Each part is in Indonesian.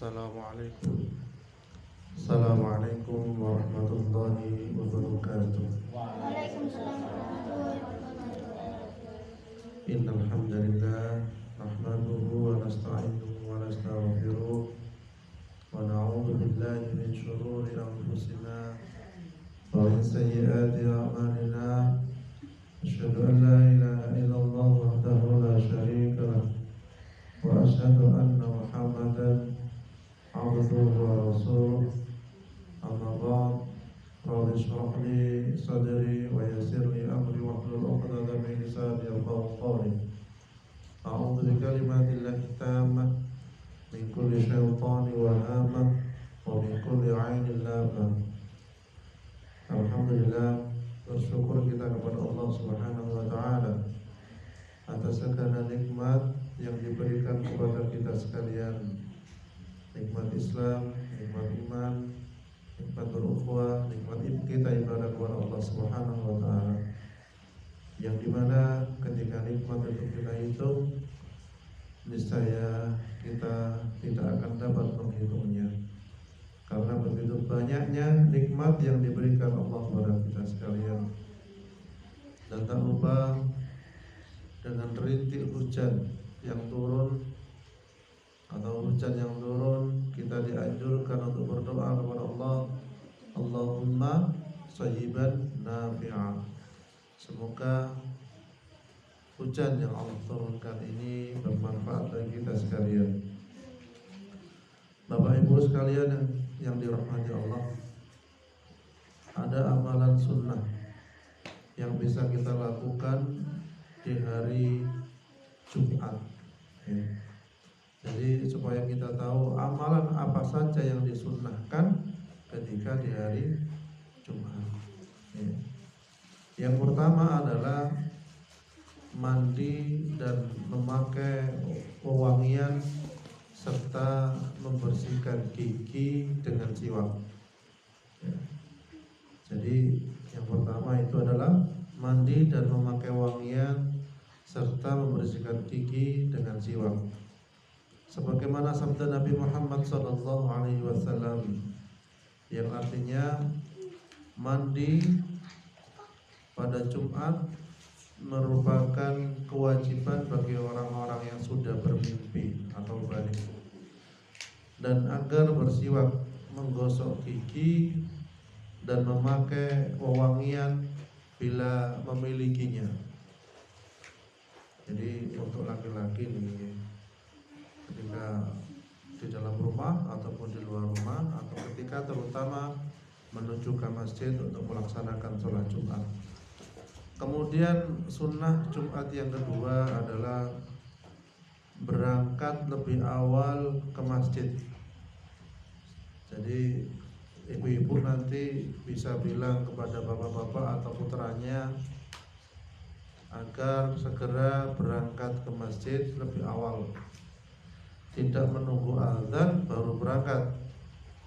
Assalamualaikum. Assalamualaikum warahmatullahi wabarakatuh. Waalaikumsalam warahmatullahi wabarakatuh. Innal hamdalillah nahmaduhu wa nasta'inuhu wa nastaghfiruh wa na'udzu billahi min shururi anfusina wa min sayyiati a'malina. Asyhadu an la ilaha illallah wahdahu la syarika lah wa asyhadu anna Muhammadan abduhu wa rasuluh. Amma ba'd. Rabbi shrah li sadri wa yassir li amri wahlul 'uqdatam min lisani yafqahu qawli. A'udzu bi kalimatillahi tammah min kulli syaitani wa hamah wa min kulli 'ainin lamah. Alhamdulillah, bersyukur kita kepada Allah Subhanahu wa taala atas segala nikmat yang diberikan kepada kita sekalian. Nikmat Islam, nikmat iman, nikmat berukhuwah, nikmat kita ibadah kepada Allah Subhanahu wa taala. Yang dimana ketika nikmat itu kita hitung, niscaya kita tidak akan dapat menghitungnya. Karena begitu banyaknya nikmat yang diberikan Allah kepada kita sekalian. Dan tak lupa dengan rintik hujan yang turun atau hujan yang turun, kita dianjurkan untuk berdoa kepada Allah, Allahumma sayyiban nafi'a. Semoga hujan yang Allah turunkan ini bermanfaat bagi kita sekalian. Bapak Ibu sekalian yang dirahmati Allah, ada amalan sunnah yang bisa kita lakukan di hari Jumat. Jadi supaya kita tahu amalan apa saja yang disunnahkan ketika di hari Jumat. Yang pertama adalah mandi dan memakai wewangian serta membersihkan gigi dengan siwak. Jadi yang pertama itu adalah mandi dan memakai wewangian serta membersihkan gigi dengan siwak. Sebagaimana sabda Nabi Muhammad SAW yang artinya mandi pada Jumat merupakan kewajiban bagi orang-orang yang sudah bermimpi atau balik, dan agar bersiwak, menggosok gigi dan memakai wewangian bila memilikinya. Jadi untuk laki-laki nih, ketika di dalam rumah ataupun di luar rumah, atau ketika terutama menuju ke masjid untuk melaksanakan sholat Jumat. Kemudian sunnah Jumat yang kedua adalah berangkat lebih awal ke masjid. Jadi ibu-ibu nanti bisa bilang kepada bapak-bapak atau putranya agar segera berangkat ke masjid lebih awal, tidak menunggu azan baru berangkat,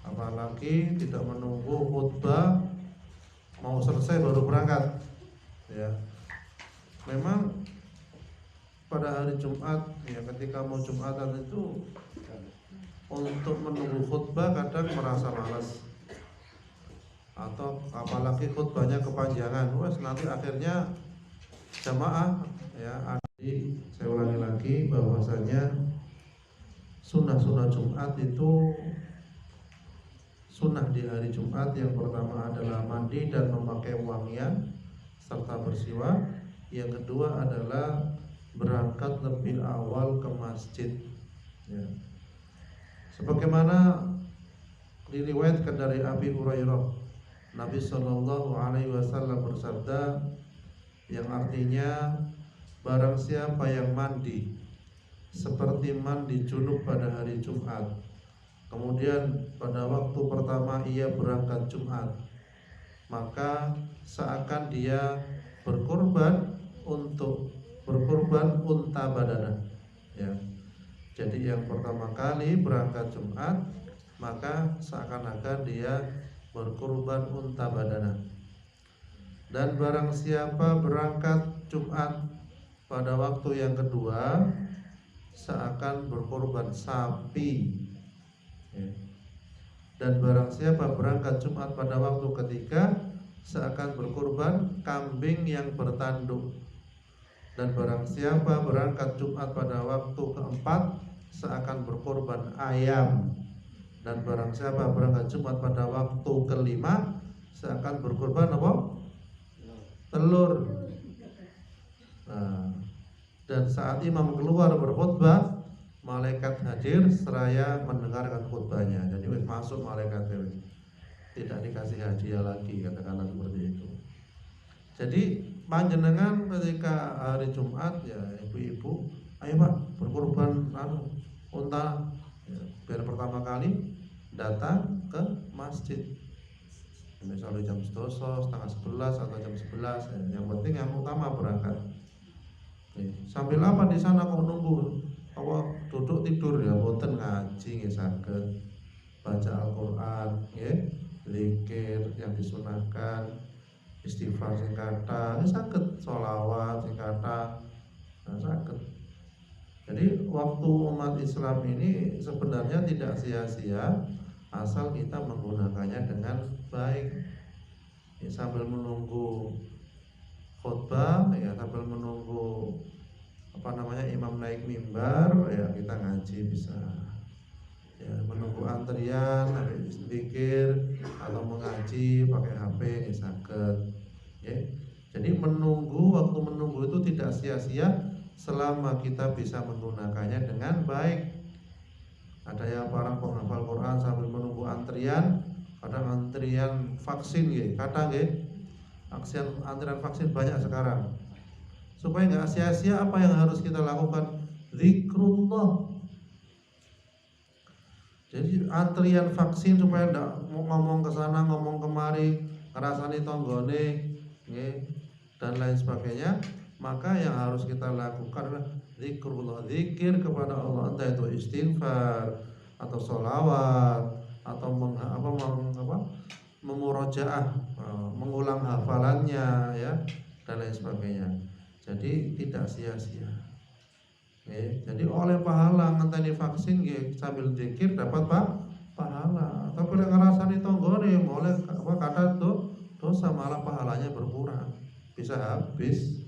apalagi tidak menunggu khutbah mau selesai baru berangkat. Ya, memang pada hari Jumat, ya ketika mau Jumatan itu untuk menunggu khutbah kadang merasa malas, atau apalagi khutbahnya kepanjangan, wes nanti akhirnya jamaah. Ya, jadi saya ulangi lagi bahwasanya sunnah-sunnah Jumat itu, sunnah di hari Jumat yang pertama adalah mandi dan memakai wangian serta bersiwak. Yang kedua adalah berangkat lebih awal ke masjid. Ya. Sebagaimana diriwayatkan dari Abi Hurairah, Nabi Shallallahu Alaihi Wasallam bersabda, yang artinya barang siapa yang mandi seperti mandi junub pada hari Jumat, kemudian pada waktu pertama ia berangkat Jumat, maka seakan dia berkorban unta badanah. Ya. Jadi yang pertama kali berangkat Jumat, maka seakan-akan dia berkorban unta badanah. Dan barang siapa berangkat Jumat pada waktu yang kedua, seakan berkorban sapi. Ya. Dan barang siapa berangkat Jumat pada waktu ketiga seakan berkurban kambing yang bertanduk. Dan barang siapa berangkat Jumat pada waktu keempat seakan berkorban ayam. Dan barang siapa berangkat Jumat pada waktu kelima seakan berkorban apa? Telur. Nah, dan saat imam keluar berkhutbah, malaikat hadir seraya mendengarkan khutbahnya. Jadi masuk malaikat itu. Tidak dikasih hadiah lagi, katakanlah seperti itu. Jadi panjenengan ketika hari Jumat ya ibu-ibu, ayo Pak berkorban unta ya, biar pertama kali datang ke masjid. Misalnya jam 12, setengah 11 atau jam 11 ya. Yang penting yang utama berangkat. Sambil apa di sana kok nunggu? Awak duduk tidur ya, boten ngaji nggih saged. Baca Al-Qur'an nggih, zikir yang disunahkan, istighfar sing kathah, saged sholawat sing kathah, saged. Jadi waktu umat Islam ini sebenarnya tidak sia-sia asal kita menggunakannya dengan baik. Ya, sambil menunggu khutbah, ya sambil menunggu imam naik mimbar, ya kita ngaji bisa. Ya, menunggu antrian, zikir atau mengaji pakai HP ya saged. Ya. Jadi waktu menunggu itu tidak sia-sia selama kita bisa menggunakannya dengan baik. Ada yang orang penghafal Quran sambil menunggu antrian, kadang antrian vaksin nggih, kadang nggih. Antrian vaksin banyak sekarang. Supaya nggak sia-sia, apa yang harus kita lakukan? Zikrullah. Jadi antrian vaksin supaya nggak ngomong ke sana, ngomong kemari, ngerasani tonggone, dan lain sebagainya. Maka yang harus kita lakukan adalah zikrullah, zikir kepada Allah, entah itu istighfar atau sholawat atau memurojaah, mengulang hafalannya ya, dan lain sebagainya. Jadi tidak sia-sia. Jadi oleh pahala ngenteni vaksin sambil zikir dapat pahala. Tapi lek ngrasani tanggane oleh kata dosa malah pahalanya berkurang. Bisa habis.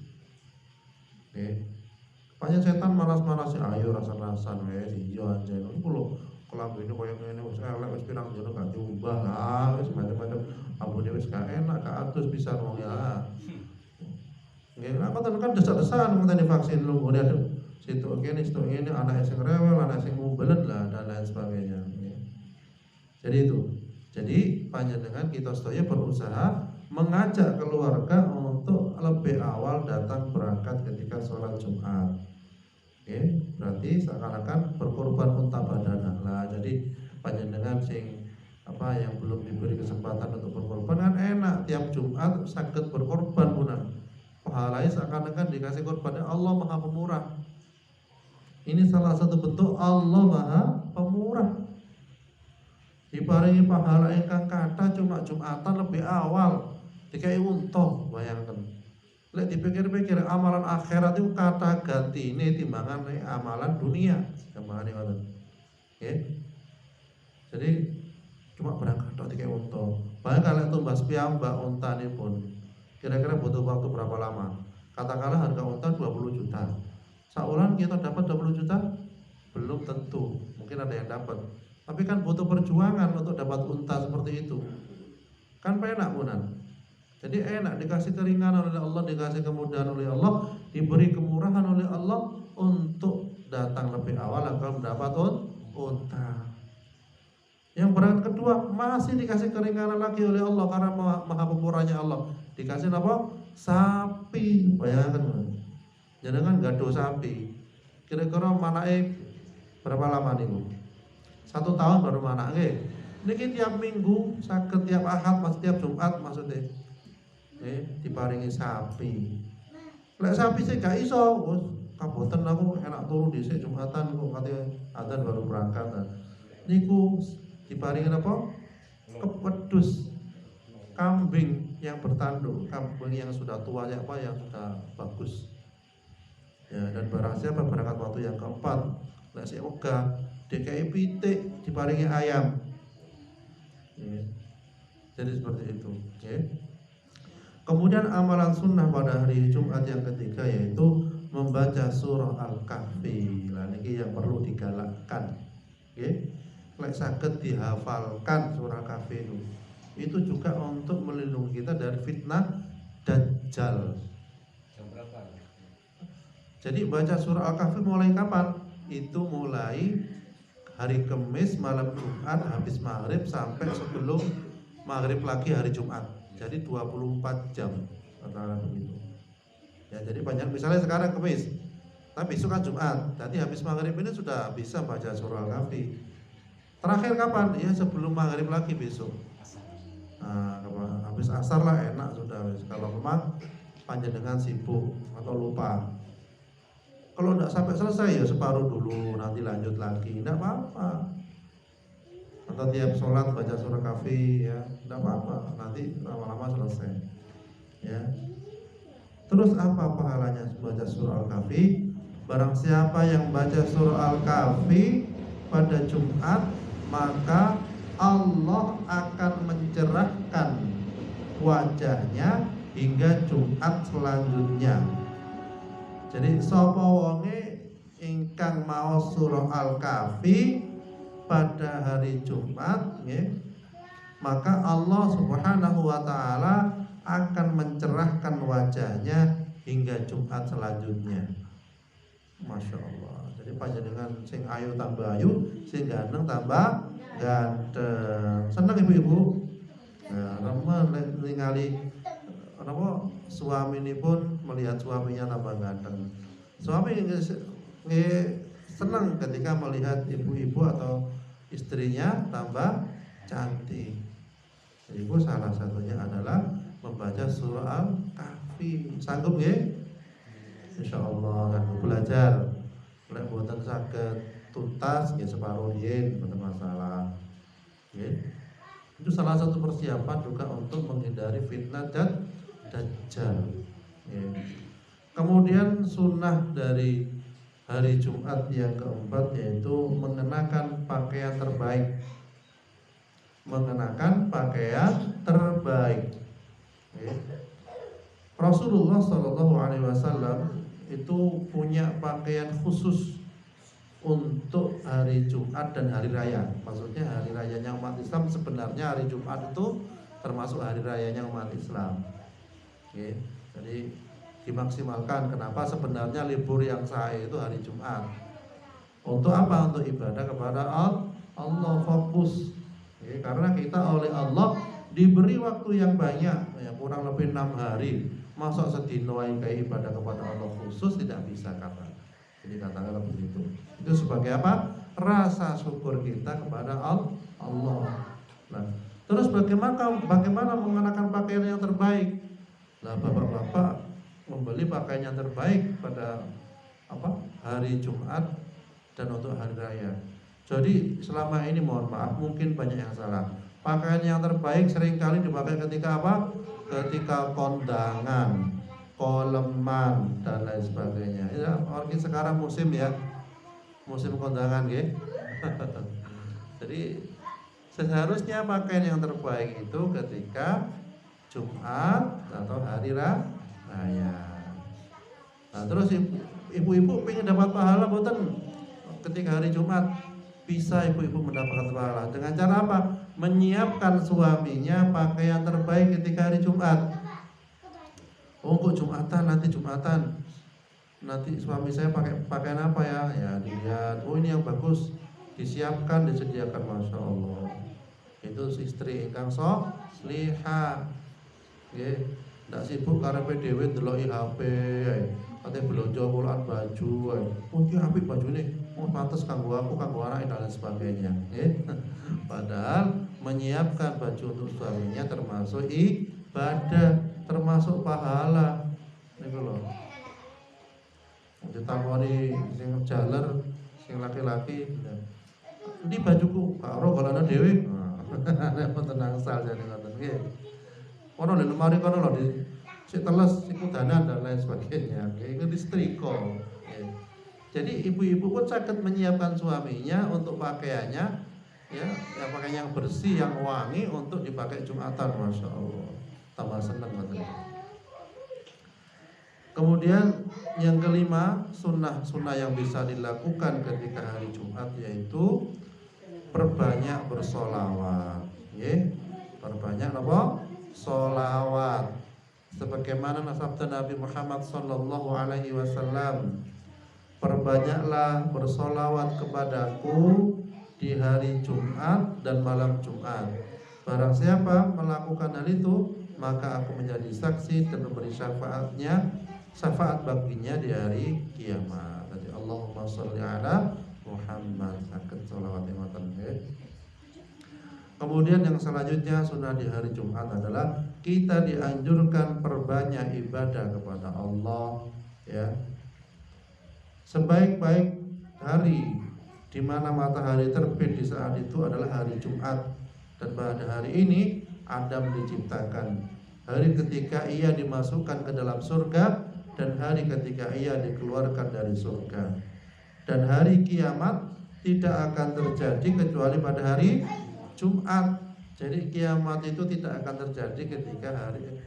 Banyak setan malas-malas ayo rasan-rasan wis iya anjen. Iku lho kelambine koyo ngene wis elek wis pirang dina gak diubah lah wis macam-macam ambune wis gak enak gak atus bisa wong ya. Nggih apa kan desak-desakan ngenteni vaksin lho ngene aduh situ ini anak sing rewel, anak sing mubelet lah dan lain sebagainya. Jadi itu. Jadi panjenengan kita sedaya berusaha mengajak keluarga untuk lebih awal datang berangkat ketika sholat Jumat. Berarti seakan-akan berkorban unta badana lah. Jadi panjenengan yang belum diberi kesempatan untuk berkorban kan enak tiap Jumat sakit berkorban punan. Pahalanya seakan-akan dikasih korban. Allah Maha Pemurah. Ini salah satu bentuk Allah Maha Pemurah. Diparingi pahala ingkang kathah cuma Jumatan lebih awal. Dikai unta, bayangkan. Lek dipikir-pikir amalan akhirat itu kata gantine timbangan amalan dunia. Gamane ngoten. Jadi cuma berangkat tok dikai unta. Bayang kalau tumbas piyambak untanipun kira-kira butuh waktu berapa lama? Katakanlah harga unta 20 juta. Saulan kita dapat 20 juta? Belum tentu. Mungkin ada yang dapat. Tapi kan butuh perjuangan untuk dapat unta seperti itu. Kan penak punan. Jadi enak dikasih keringanan oleh Allah, dikasih kemudahan oleh Allah, diberi kemurahan oleh Allah untuk datang lebih awal agar mendapat unta. Yang berangkat kedua masih dikasih keringanan lagi oleh Allah karena maha pemurahnya Allah. Dikasih apa? Sapi. Bayangkan. Jangan gaduh sapi. Kira-kira manake berapa lama nih Bu? 1 tahun baru manake. Niki tiap minggu, saged tiap Ahad, tiap Jumat maksudnya. Diparingi sapi. Lek sapi sih gak iso, wis kaboten aku enak turu dhisik Jumatan kok kate adzan baru berangkat. Niku diparingi apa? Kepedus. Kambing yang bertanduk, kambing yang sudah tua yang sudah bagus. Ya, dan barang siapa berangkat waktu yang keempat Nek sik wegah DKI pitik diparingi ayam. Ya. Jadi seperti itu. Ya. Kemudian amalan sunnah pada hari Jumat yang ketiga yaitu membaca surah Al-Kahfi. Nah ini yang perlu digalakkan. Oke, lek saged dihafalkan surah Kahfi itu juga untuk melindungi kita dari fitnah Dajjal. Jam berapa? Jadi baca surah Al-Kahfi mulai kapan? Itu mulai hari Kamis malam Jumat habis maghrib sampai sebelum maghrib lagi hari Jumat. Jadi 24 jam antara begitu. Ya, jadi banyak misalnya sekarang Kamis, tapi besok kan Jumat. Jadi habis maghrib ini sudah bisa baca surah Al-Kahfi. Terakhir kapan? Ya sebelum maghrib lagi besok. Nah, habis asar lah enak sudah. Kalau memang panjenengan sibuk atau lupa. Kalau tidak sampai selesai ya separuh dulu, nanti lanjut lagi, tidak apa-apa. Atau tiap sholat baca surah Kahfi, ya tidak apa-apa, nanti lama-lama selesai. Ya. Terus apa pahalanya baca surah Al-Kahfi? Barang siapa yang baca surah Al-Kahfi pada Jumat, maka Allah akan mencerahkan wajahnya hingga Jumat selanjutnya. Jadi sapa wonge ingkang maos surah Al-Kahfi pada hari Jumat, maka Allah Subhanahu wa taala akan mencerahkan wajahnya hingga Jumat selanjutnya. Masya Allah. Jadi panjenengan sing ayu tambah ayu, sing ganteng tambah ganteng. Seneng ibu-ibu? Nah, remen ningali apa suami ini pun melihat suaminya tambah ganteng. Suami senang ketika melihat ibu-ibu atau istrinya tambah cantik. Ibu salah satunya adalah membaca surah Al-Kahfi. Sanggup nggih? Insyaallah kan belajar. Lek mboten saged tuntas nggih separuh yen mboten masalah. Nggih. Itu salah satu persiapan juga untuk menghindari fitnah Dajjal. Nggih. Kemudian sunnah dari hari Jumat yang keempat yaitu mengenakan pakaian terbaik. Mengenakan pakaian terbaik. Rasulullah Shallallahu Alaihi Wasallam itu punya pakaian khusus untuk hari Jumat dan hari raya. Maksudnya hari rayanya umat Islam, sebenarnya hari Jumat itu termasuk hari rayanya umat Islam. Jadi dimaksimalkan. Kenapa? Sebenarnya libur yang sah itu hari Jumat. Untuk apa? Untuk ibadah kepada Allah, fokus. Karena kita oleh Allah diberi waktu yang banyak, ya, kurang lebih 6 hari. Masa sedino kayak ibadah kepada Allah khusus tidak bisa kata. Jadi katakanlah begitu. Itu sebagai apa? Rasa syukur kita kepada Allah. Nah, terus bagaimana mengenakan pakaian yang terbaik? Nah, bapak-bapak membeli pakaian yang terbaik pada hari Jumat dan untuk hari raya. Jadi selama ini mohon maaf mungkin banyak yang salah. Pakaian yang terbaik seringkali dipakai ketika apa? Ketika kondangan, koleman dan lain sebagainya. Ya, orang sekarang musim ya, musim kondangan ya. Jadi seharusnya pakaian yang terbaik itu ketika Jumat atau hari raya. Nah, terus ibu-ibu pengen dapat pahala boten ketika hari Jumat, bisa ibu-ibu mendapatkan pahala dengan cara apa? Menyiapkan suaminya pakaian terbaik ketika hari Jumat. Oh kok Jumatan, nanti suami saya pakai pakaian apa ya? Ya dilihat, oh ini yang bagus, disiapkan, disediakan, masya Allah. Itu istri ingkang solihah. Nggih, ndak sibuk karepe dhewe ndeloki HP, ate belanja puluhan baju, oh iki apik bajune, oh pantes kanggo aku, kanggo anake dan lain sebagainya, nggih. Padahal menyiapkan baju untuk suaminya termasuk ibadah, termasuk pahala. Niku lho. Ditakoni sing jaler, sing laki-laki, "Endi bajuku?" Karo golane dhewe. Nek tenang sal jane ngoten nggih. Ono di lemari kono lho, sik teles, sik kudanan dan lain sebagainya. Itu disetrika. Jadi ibu-ibu pun sakit menyiapkan suaminya untuk pakaiannya, ya, yang pakaian yang bersih, yang wangi untuk dipakai Jumatan, masya Allah, tambah senang katanya. Kemudian yang kelima, sunnah-sunnah yang bisa dilakukan ketika hari Jumat yaitu perbanyak bersolawat, ya, perbanyak apa? Solawat. Sebagaimana sabda Nabi Muhammad Sallallahu Alaihi Wasallam, perbanyaklah bersolawat kepadaku di hari Jumat dan malam Jumat. Barang siapa melakukan hal itu, maka aku menjadi saksi dan memberi syafaat baginya di hari kiamat. Jadi Allahumma sholli ala Muhammad. Sakit sholawat imatan. Kemudian yang selanjutnya sunnah di hari Jumat adalah kita dianjurkan perbanyak ibadah kepada Allah, ya. Sebaik-baik hari di mana matahari terbit di saat itu adalah hari Jumat, dan pada hari ini Adam diciptakan. Hari ketika ia dimasukkan ke dalam surga dan hari ketika ia dikeluarkan dari surga. Dan hari kiamat tidak akan terjadi kecuali pada hari Jumat. Jadi kiamat itu tidak akan terjadi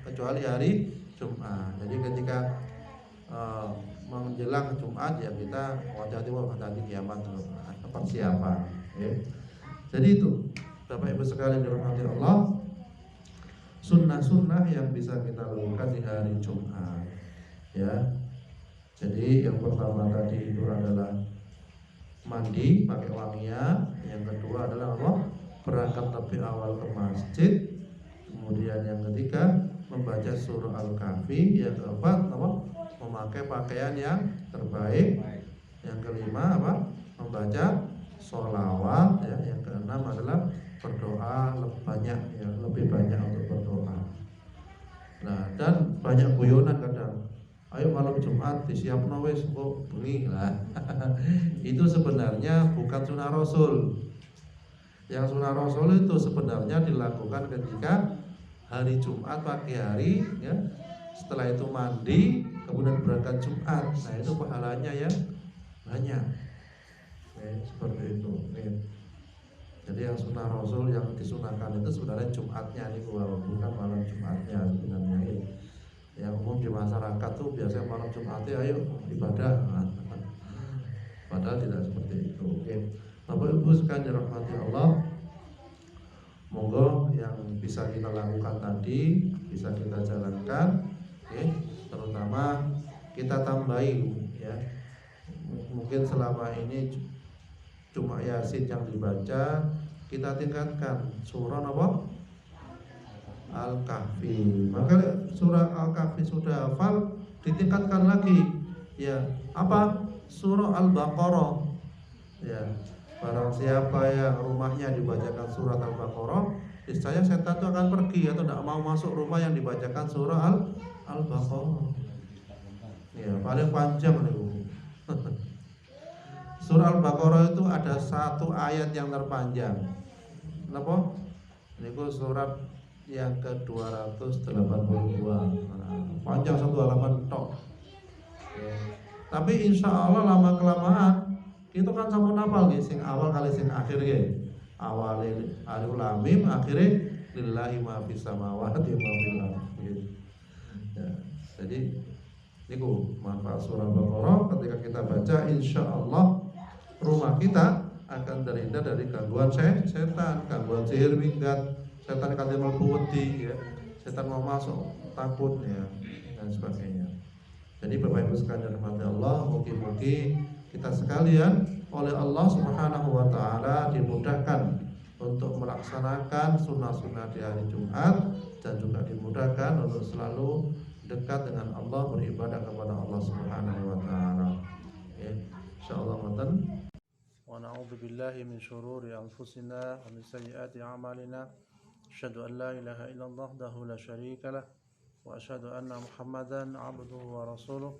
kecuali hari Jumat. Jadi ketika menjelang Jumat ya kita hati-hati kiamat, persiapan, ya. Jadi itu Bapak Ibu sekalian dirahmati Allah, sunnah-sunnah yang bisa kita lakukan di hari Jumat, ya. Jadi yang pertama tadi itu adalah mandi pakai wangian, yang kedua adalah apa? Berangkat lebih awal ke masjid. Kemudian yang ketiga membaca surah Al-Kahfi. Yang keempat apa? Memakai pakaian yang terbaik. Yang kelima apa? Membaca sholawat, ya. Yang keenam adalah berdoa lebih banyak untuk berdoa. Nah, dan banyak guyonan kadang. Ayo malam Jumat disiapno wis kok bengi lah. Itu sebenarnya bukan sunnah Rasul. Yang sunnah Rasul itu sebenarnya dilakukan ketika hari Jumat pagi hari, ya. Setelah itu mandi, kemudian berangkat Jumat. Nah, itu pahalanya ya banyak. Seperti itu. Jadi yang sunnah Rasul yang disunahkan itu sebenarnya Jumatnya nih, bukan malam Jumatnya sebenarnya. Yang umum di masyarakat tuh biasanya malam Jumatnya ayo ibadah. Padahal tidak seperti itu. Bapak Ibu sekalian dirahmati Allah, monggo yang bisa kita lakukan tadi bisa kita jalankan, terutama kita tambahin, ya. Mungkin selama ini cuma Yasin yang dibaca, kita tingkatkan surah apa? Al-Kahfi. Maka surah Al-Kahfi sudah hafal, ditingkatkan lagi, ya. Apa? Surah Al-Baqarah, ya. Barang siapa yang rumahnya dibacakan surat Al-Baqarah, niscaya setan itu akan pergi atau tidak mau masuk rumah yang dibacakan surah Al-Baqarah. Ya, paling panjang nih. Surah Al-Baqarah itu ada satu ayat yang terpanjang. Kenapa? Ini surat yang ke-282. Panjang satu halaman tok. Ya. Tapi insya Allah lama kelamaan itu kan sampun hafal nggih, sing awal kali sing akhir nggih. Awale alif lam mim, akhire lillahi ma fis samawati wa ma fil ardi. Ya, jadi niku manfaat surah Baqarah ketika kita baca, insya Allah rumah kita akan terhindar dari gangguan setan, gangguan sihir minggat, setan kate mlebu wedi, ya. Setan mau masuk takut, ya, dan sebagainya. Jadi Bapak Ibu sekalian dirahmati Allah, mugi-mugi kita sekalian oleh Allah Subhanahu wa taala dimudahkan untuk melaksanakan sunnah-sunnah di hari Jumat, dan juga dimudahkan untuk selalu dekat dengan Allah, beribadah kepada Allah Subhanahu wa taala. Insyaallah ngoten. Wa na'udzu billahi min syururi anfusina wa min sayyiati a'malina. Asyhadu an la ilaha illallah wahdahu la syarika lah wa asyhadu anna Muhammadan 'abduhu wa rasuluh.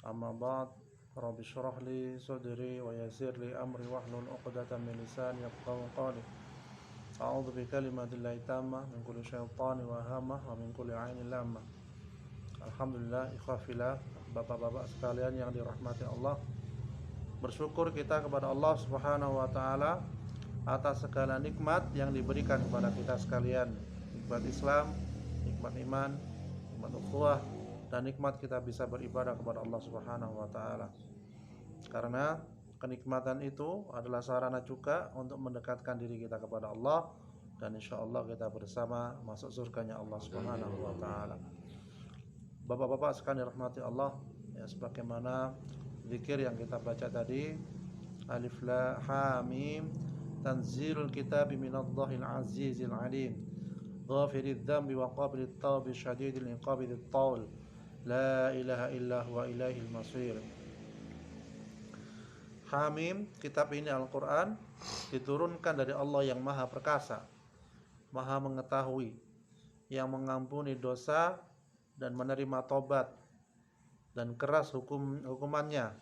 Amma ba'd. Rabbi shrah li sadri wa yassir li amri wahlul 'uqdatam min lisani yafqahu qawli. A'udzu bi kalimatillahi tammah min kulli syaitani wa hamah wa min kulli 'ainin lamah. Alhamdulillah, ikhwafillah, bapak-bapak sekalian yang dirahmati Allah. bersyukur kita kepada Allah Subhanahu wa taala atas segala nikmat yang diberikan kepada kita sekalian, nikmat Islam, nikmat iman, nikmat ukhuwah, dan nikmat kita bisa beribadah kepada Allah Subhanahu wa taala. Karena kenikmatan itu adalah sarana juga untuk mendekatkan diri kita kepada Allah, dan insya Allah kita bersama masuk surganya Allah Subhanahu wa taala. Bapak-bapak sekalian dirahmati Allah, ya, sebagaimana zikir yang kita baca tadi, Alif Lam Mim, tanzilul kitabi minallahil azizil alim, ghafiriz dzambi wa qabilit tawbi syadidil iqabi dzit taul, la ilaha illa huwa ilaihil masir. Hamim, kitab ini Al-Quran, diturunkan dari Allah yang maha perkasa, maha mengetahui, yang mengampuni dosa dan menerima tobat, dan keras hukumannya,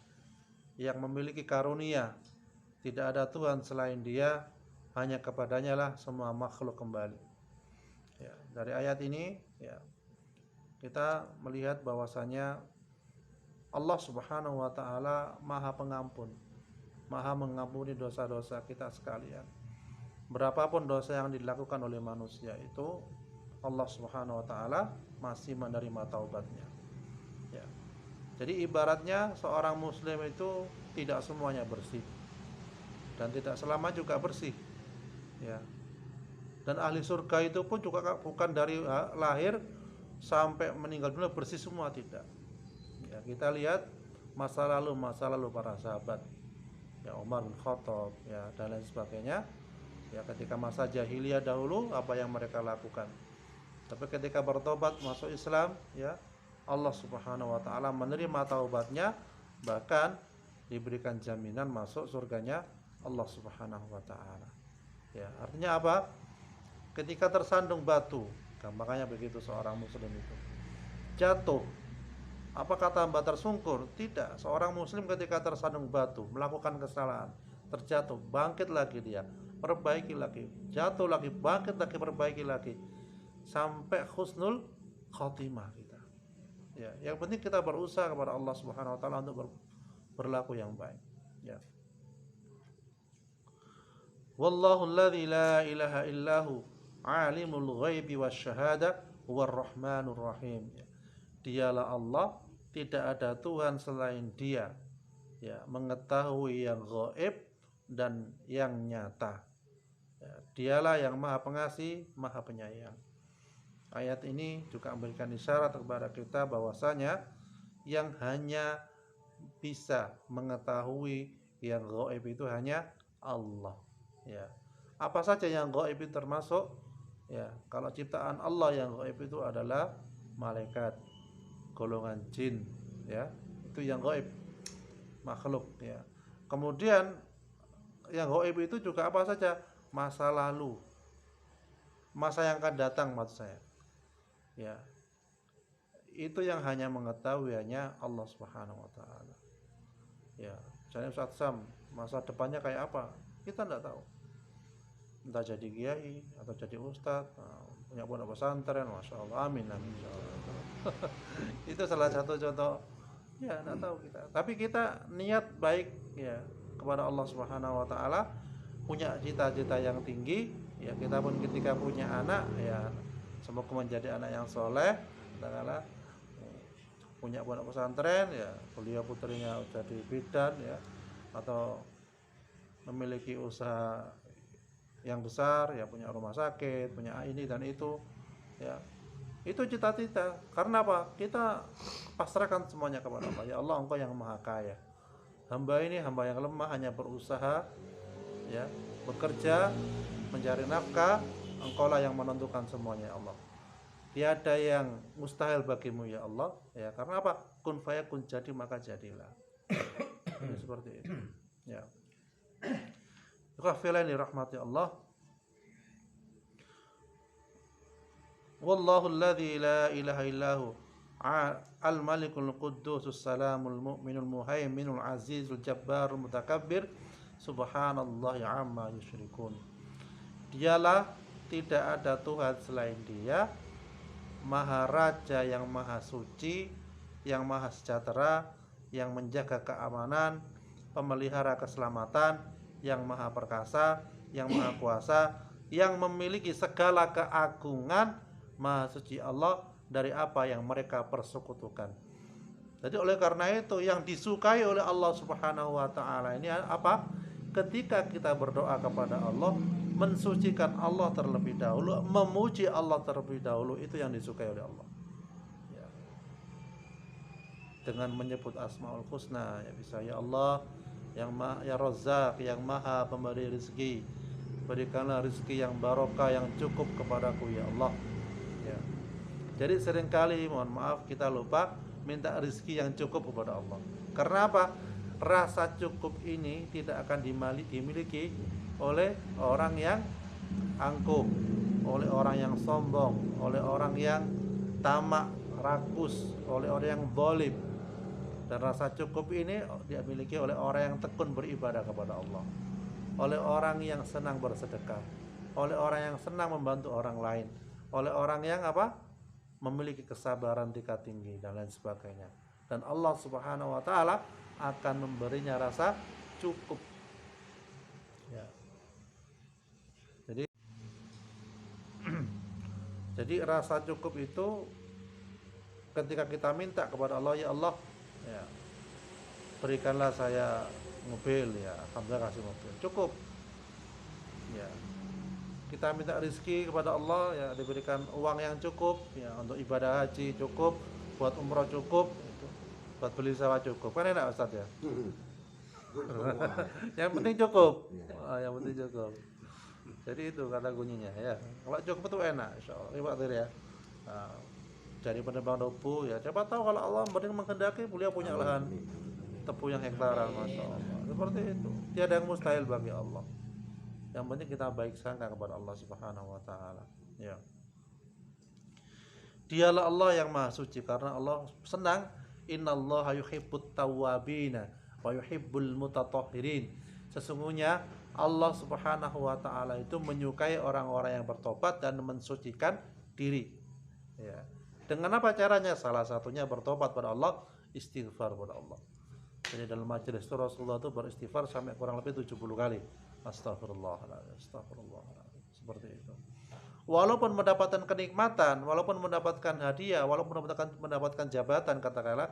yang memiliki karunia, tidak ada Tuhan selain Dia, hanya kepadanya lah semua makhluk kembali. Ya, dari ayat ini, ya, kita melihat bahwasanya Allah Subhanahu wa taala maha pengampun, maha mengampuni dosa-dosa kita sekalian. Berapapun dosa yang dilakukan oleh manusia itu, Allah Subhanahu wa taala masih menerima taubatnya. Ya. Jadi ibaratnya seorang muslim itu tidak semuanya bersih, dan tidak selama juga bersih. Ya. Dan ahli surga itu pun juga bukan dari lahir sampai meninggal dunia bersih semua, tidak. Ya, kita lihat masa lalu para sahabat, ya, Umar bin Khattab, ya, dan lain sebagainya. Ya, ketika masa jahiliyah dahulu apa yang mereka lakukan. Tapi ketika bertobat masuk Islam, ya, Allah Subhanahu wa taala menerima taubatnya, bahkan diberikan jaminan masuk surganya Allah Subhanahu wa taala. Ya, artinya apa? Ketika tersandung batu, gampangnya begitu seorang muslim itu jatuh, apa kata Mbak tersungkur? Tidak. Seorang muslim ketika tersandung batu, melakukan kesalahan, terjatuh, bangkit lagi dia, perbaiki lagi, jatuh lagi, bangkit lagi, perbaiki lagi, sampai husnul khotimah kita. Ya, yang penting kita berusaha kepada Allah Subhanahu wa taala untuk berlaku yang baik. Ya. Wallahu alladzi la ilaha illahu alimul ghaibi wasyahada huwar rahmanur rahim. Dialah Allah, tidak ada Tuhan selain Dia, ya, mengetahui yang gaib dan yang nyata. Ya, dialah yang maha pengasih, maha penyayang. Ayat ini juga memberikan isyarat kepada kita bahwasanya yang hanya bisa mengetahui yang gaib itu hanya Allah. Ya. Apa saja yang gaib itu termasuk, ya, kalau ciptaan Allah yang gaib itu adalah malaikat, golongan jin, ya, itu yang gaib, makhluk, ya. Kemudian yang gaib itu juga apa saja? Masa lalu, masa yang akan datang, maksud saya. Ya. Itu yang hanya mengetahui hanya Allah Subhanahu wa taala. Ya, misalnya Ustaz Sam, masa depannya kayak apa? Kita enggak tahu. Entah jadi kiai atau jadi ustadz, punya pondok pesantren, masya Allah, amin amin. Itu salah satu contoh, ya, enggak tahu kita. Tapi kita niat baik, ya, kepada Allah Subhanahu wa taala, punya cita-cita yang tinggi, ya. Kita pun ketika punya anak, ya, semoga menjadi anak yang soleh, katakanlah punya pondok pesantren, ya, beliau putrinya jadi bidan, ya, atau memiliki usaha yang besar, ya, punya rumah sakit, punya ini dan itu, ya, itu cita-cita. Karena apa? Kita pasrahkan semuanya kepada Allah. Ya Allah, Engkau yang maha kaya, hamba ini hamba yang lemah, hanya berusaha, ya, bekerja, mencari nafkah, Engkau lah yang menentukan semuanya, ya Allah. Tiada yang mustahil bagimu, ya Allah, ya. Karena apa? Kun fayakun, jadi maka jadilah. Ini seperti itu, ya. Ghafilani rahmati Allah. Wallahu alladzi la ilaha illahu al-malikul quddusus salamul mu'minul muhaiminul azizul jabbarul mutakabbir subhanallahi amma yusyrikun. Dialah, tidak ada Tuhan selain Dia, Maha Raja yang maha suci, yang maha sejahtera, yang menjaga keamanan, pemelihara keselamatan, yang maha perkasa, yang maha kuasa, yang memiliki segala keagungan, maha suci Allah dari apa yang mereka persekutukan. Jadi oleh karena itu yang disukai oleh Allah Subhanahu wa taala ini apa? Ketika kita berdoa kepada Allah, mensucikan Allah terlebih dahulu, memuji Allah terlebih dahulu, itu yang disukai oleh Allah. Ya. Dengan menyebut Asmaul Husna, ya bisa ya Allah, yang maha, ya Razzaq, yang maha pemberi rezeki, berikanlah rezeki yang barokah, yang cukup kepadaku ya Allah. Ya. Jadi seringkali mohon maaf kita lupa minta rezeki yang cukup kepada Allah. Karena apa? Rasa cukup ini tidak akan dimiliki oleh orang yang angkuh, oleh orang yang sombong, oleh orang yang tamak, rakus, oleh orang yang zalim. Dan rasa cukup ini dimiliki oleh orang yang tekun beribadah kepada Allah, oleh orang yang senang bersedekah, oleh orang yang senang membantu orang lain, oleh orang yang apa? Memiliki kesabaran tingkat tinggi dan lain sebagainya. Dan Allah Subhanahu wa taala akan memberinya rasa cukup. Ya. Jadi rasa cukup itu ketika kita minta kepada Allah, ya Allah, ya, berikanlah saya mobil, ya alhamdulillah kasih mobil, cukup. Ya. Kita minta rezeki kepada Allah, ya diberikan uang yang cukup, ya untuk ibadah haji cukup, buat umroh cukup, itu, buat beli sawah cukup. Kan enak Ustaz ya? Yang penting cukup. Yang penting cukup. Jadi itu kata kuncinya ya. Kalau cukup itu enak, insyaallah. Ibadah ya. Nah, jadi penebang debu ya. Siapa tahu kalau Allah menghendaki beliau punya lahan tebu yang hektaran, masya Allah. Seperti itu. Tiada yang mustahil bagi Allah. Yang penting kita baik sangka kepada Allah Subhanahu wa taala. Ya. Dialah Allah yang maha suci karena Allah senang, innallaha yuhibbut tawwabina wa yuhibbul mutatahhirin. Sesungguhnya Allah Subhanahu wa taala itu menyukai orang-orang yang bertobat dan mensucikan diri. Ya. Dengan apa caranya? Salah satunya bertobat pada Allah, istighfar pada Allah. Jadi dalam majelis itu Rasulullah itu beristighfar sampai kurang lebih 70 kali. Astagfirullahaladzim, astagfirullahaladzim. Seperti itu. Walaupun mendapatkan kenikmatan, walaupun mendapatkan hadiah, walaupun mendapatkan jabatan, katakanlah,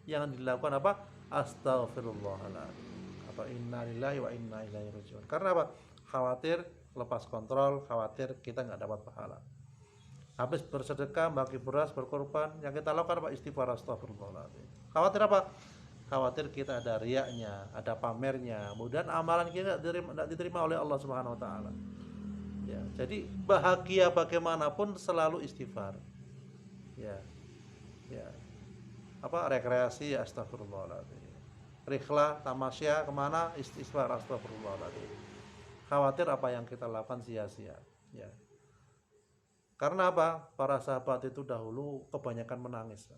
yang dilakukan apa? Astagfirullahaladzim. Apa inna lillahi wa inna ilaihi rajiun. Karena apa? Khawatir lepas kontrol, khawatir kita nggak dapat pahala. Habis bersedekah, bagi beras, berkorban, yang kita lakukan apa? Istighfar, astagfirullahaladzim. Khawatir apa? Khawatir kita ada riaknya, ada pamernya, kemudian amalan kita tidak diterima oleh Allah Subhanahu wa taala. Ya, jadi bahagia bagaimanapun selalu istighfar. Ya. Ya. Apa rekreasi ya astagfirullahaladzim. Rikhlah, tamasya kemana? Istighfar, astagfirullahaladzim. Khawatir apa yang kita lakukan sia-sia. Ya. Karena apa? Para sahabat itu dahulu kebanyakan menangis.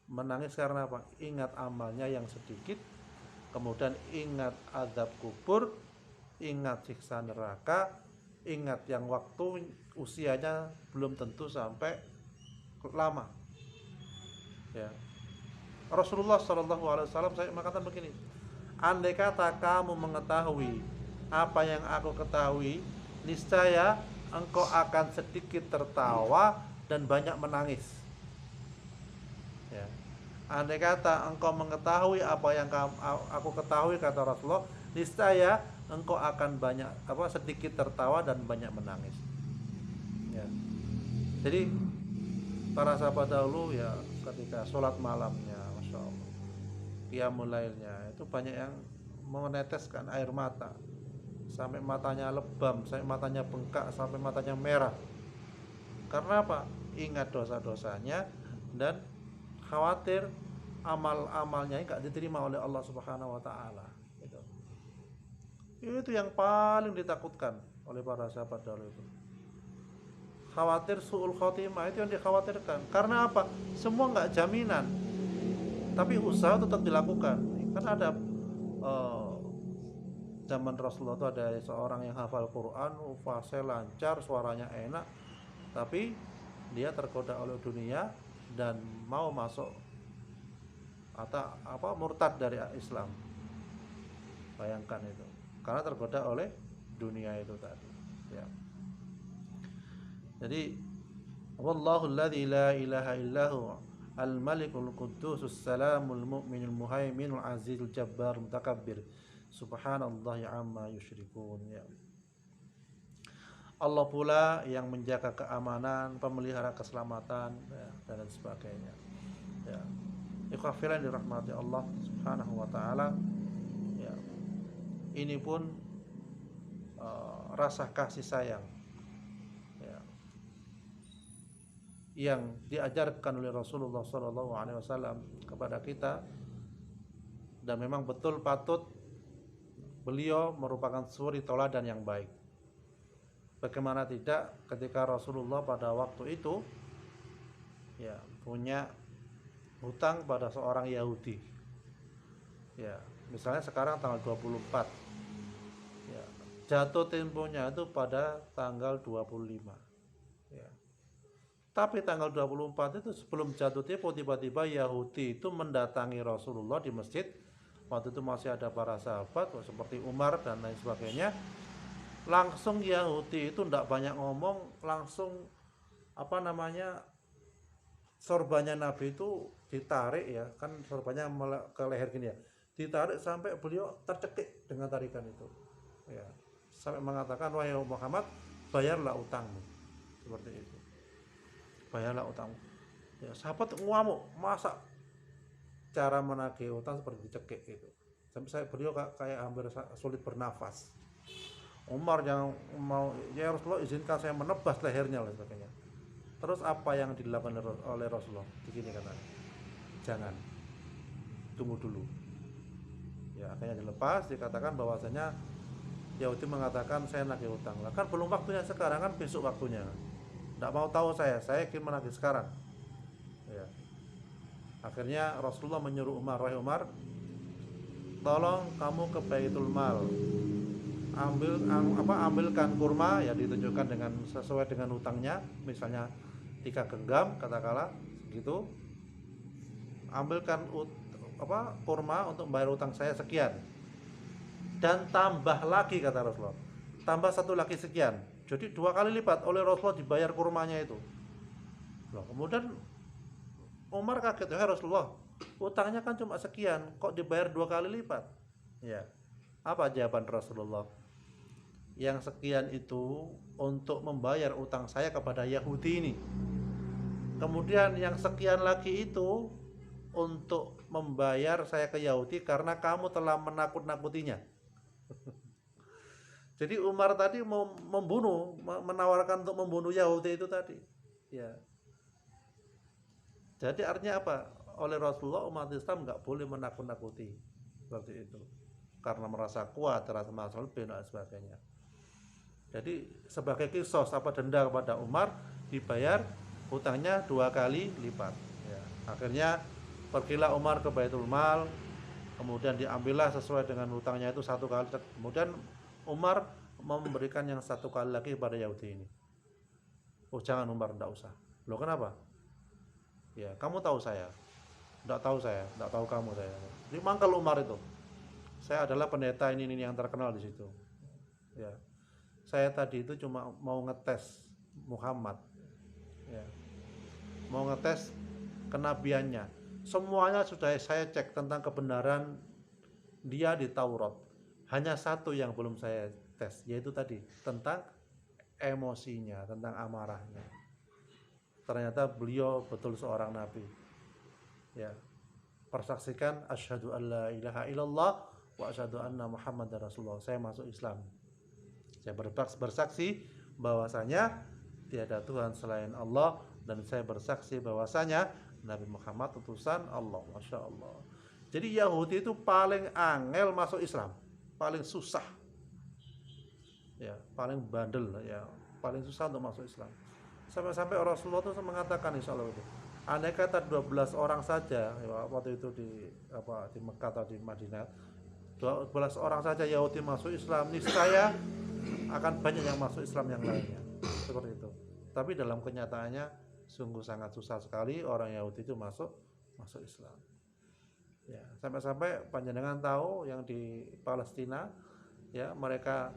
Menangis karena apa? Ingat amalnya yang sedikit, kemudian ingat azab kubur, ingat siksa neraka, ingat yang waktu usianya belum tentu sampai lama. Ya. Rasulullah SAW saya mengatakan begini, andai kata kamu mengetahui apa yang aku ketahui, niscaya engkau akan sedikit tertawa dan banyak menangis. Ya. Andai kata engkau mengetahui apa yang aku ketahui, kata Rasulullah, niscaya engkau akan banyak sedikit tertawa dan banyak menangis. Ya. Jadi para sahabat dahulu ya ketika sholat malamnya, masya Allah, qiyamul lailnya itu banyak yang meneteskan air mata sampai matanya lebam, sampai matanya bengkak, sampai matanya merah. Karena apa? Ingat dosa-dosanya dan khawatir amal-amalnya enggak diterima oleh Allah Subhanahu wa taala. Gitu. Itu yang paling ditakutkan oleh para sahabat dahulu itu. Khawatir su'ul khotimah, itu yang dikhawatirkan. Karena apa? Semua enggak jaminan. Tapi usaha tetap dilakukan. Kan ada zaman Rasulullah itu ada seorang yang hafal Quran, fasih lancar, suaranya enak, tapi dia tergoda oleh dunia dan mau masuk atau murtad dari Islam. Bayangkan itu. Karena tergoda oleh dunia itu tadi. Ya. Jadi wallahu alladzi la ilaha illahu al-malikul quddusus salamul mu'minul muhaiminul azizul jabbar mutakabbir subhanallahi amma yusyrikun. Ya. Allah pula yang menjaga keamanan, pemelihara keselamatan, ya, dan lain sebagainya. Ya. Ikhwafillah dirahmati Allah Subhanahu wa taala. Ya. Ini pun rasa kasih sayang, ya, yang diajarkan oleh Rasulullah SAW kepada kita, dan memang betul patut beliau merupakan suri teladan yang baik. Bagaimana tidak ketika Rasulullah pada waktu itu ya punya hutang pada seorang Yahudi. Ya, misalnya sekarang tanggal 24. Ya, jatuh temponya itu pada tanggal 25. Ya. Tapi tanggal 24 itu sebelum jatuh tempo tiba-tiba Yahudi itu mendatangi Rasulullah di masjid. Waktu itu masih ada para sahabat seperti Umar dan lain sebagainya. Langsung Yahudi itu tidak banyak ngomong, langsung sorbannya Nabi itu ditarik, ya kan, sorbannya ke leher gini ya, ditarik sampai beliau tercekik dengan tarikan itu, ya, sampai mengatakan, wahai Muhammad, bayarlah utangmu, seperti itu, bayarlah utangmu. Ya, sahabat ngamuk, masa cara menagih utang seperti dicekik gitu, sampai beliau kayak hampir sulit bernafas. Umar yang mau, ya Rasulullah izinkan saya menebas lehernya dan sebagainya. Terus apa yang dilakukan oleh Rasulullah? Begini katanya, jangan, tunggu dulu. Ya, akhirnya dilepas, dikatakan bahwasanya Yahudi mengatakan saya nagih utang. Lah kan belum waktunya sekarang, kan besok waktunya. Tidak mau tahu saya ingin menagih sekarang. Ya. Akhirnya Rasulullah menyuruh Umar, wahai Umar, tolong kamu ke Baitul Mal, ambilkan kurma, ya ditunjukkan dengan sesuai dengan hutangnya, misalnya 3 genggam katakanlah gitu, ambilkan kurma untuk membayar utang saya sekian, dan tambah lagi, kata Rasulullah, tambah 1 lagi sekian, jadi 2 kali lipat oleh Rasulullah dibayar kurmanya itu. Loh, kemudian Umar kaget, ya Rasulullah, utangnya kan cuma sekian, kok dibayar 2 kali lipat? Ya, apa jawaban Rasulullah? Yang sekian itu untuk membayar utang saya kepada Yahudi ini. Kemudian yang sekian lagi itu untuk membayar saya ke Yahudi karena kamu telah menakut-nakutinya. Jadi Umar tadi mau menawarkan untuk membunuh Yahudi itu tadi. Ya. Jadi artinya apa? Oleh Rasulullah umat Islam nggak boleh menakut-nakuti seperti itu, karena merasa kuat, merasa lebih dan sebagainya. Jadi sebagai kisos denda kepada Umar, dibayar hutangnya 2 kali lipat. Ya. Akhirnya pergilah Umar ke Baitul Mal, kemudian diambillah sesuai dengan hutangnya itu 1 kali. Kemudian Umar memberikan yang 1 kali lagi kepada Yahudi ini. Oh jangan Umar, tidak usah. Loh kenapa? Ya kamu tahu saya, tidak tahu saya, tidak tahu kamu saya. Jadi mangkal Umar itu. Saya adalah pendeta ini yang terkenal di situ. Ya. Saya tadi itu cuma mau ngetes Muhammad, ya, mau ngetes kenabiannya. Semuanya sudah saya cek tentang kebenaran dia di Taurat. Hanya 1 yang belum saya tes, yaitu tadi tentang emosinya, tentang amarahnya. Ternyata beliau betul seorang nabi. Ya, persaksikan asyhadu alla ilaha illallah wa asyhadu anna Muhammadar Rasulullah. Saya masuk Islam. Saya bersaksi bahwasanya tiada Tuhan selain Allah, dan saya bersaksi bahwasanya Nabi Muhammad utusan Allah. Masya Allah. Jadi Yahudi itu paling angel masuk Islam, paling susah, ya, paling bandel, ya, paling susah untuk masuk Islam. Sampai-sampai Rasulullah itu mengatakan, insya Allah itu, andai kata 12 orang saja, ya, waktu itu di Mekah atau di Madinah, 12 orang saja Yahudi masuk Islam, niscaya akan banyak yang masuk Islam yang lainnya, seperti itu. Tapi dalam kenyataannya sungguh sangat susah sekali orang Yahudi itu masuk Islam. Ya, sampai-sampai panjenengan tahu yang di Palestina, ya, mereka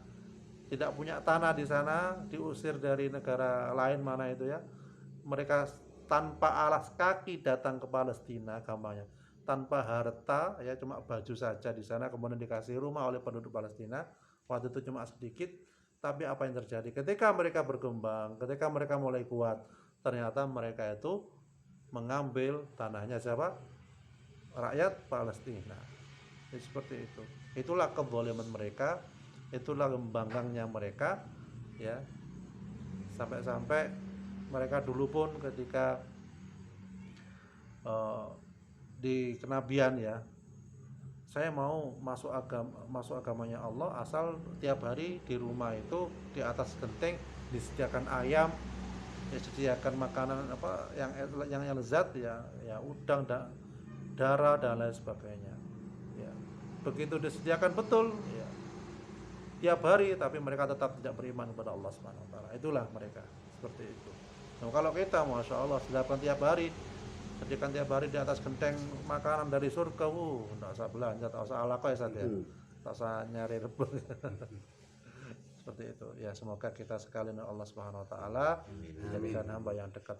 tidak punya tanah di sana, diusir dari negara lain mana itu ya. Mereka tanpa alas kaki datang ke Palestina, gampangnya. Tanpa harta, ya, cuma baju saja di sana, kemudian dikasih rumah oleh penduduk Palestina. Waktu itu cuma sedikit, tapi apa yang terjadi? Ketika mereka berkembang, ketika mereka mulai kuat, ternyata mereka itu mengambil tanahnya siapa? Rakyat Palestina. Jadi seperti itu. Itulah kezaliman mereka, itulah gembangkangnya mereka, ya. Sampai-sampai mereka dulu pun ketika di kenabian, ya, saya mau masuk agamanya Allah asal tiap hari di rumah itu di atas genteng disediakan ayam, disediakan makanan apa yang lezat, ya, ya, udang, darah dan lain sebagainya, ya. Begitu disediakan betul, ya, tiap hari, tapi mereka tetap tidak beriman kepada Allah Subhanahu wa taala. Itulah mereka seperti itu. Nah, kalau kita Masya Allah sediakan tiap hari, sediakan tiap hari di atas genteng makanan dari surga, tidak usah belanja, tak usah ala ya saja, tak usah nyari rebut. Seperti itu ya, semoga kita sekali Allah Subhanahu wa taala dijadikan hamba yang dekat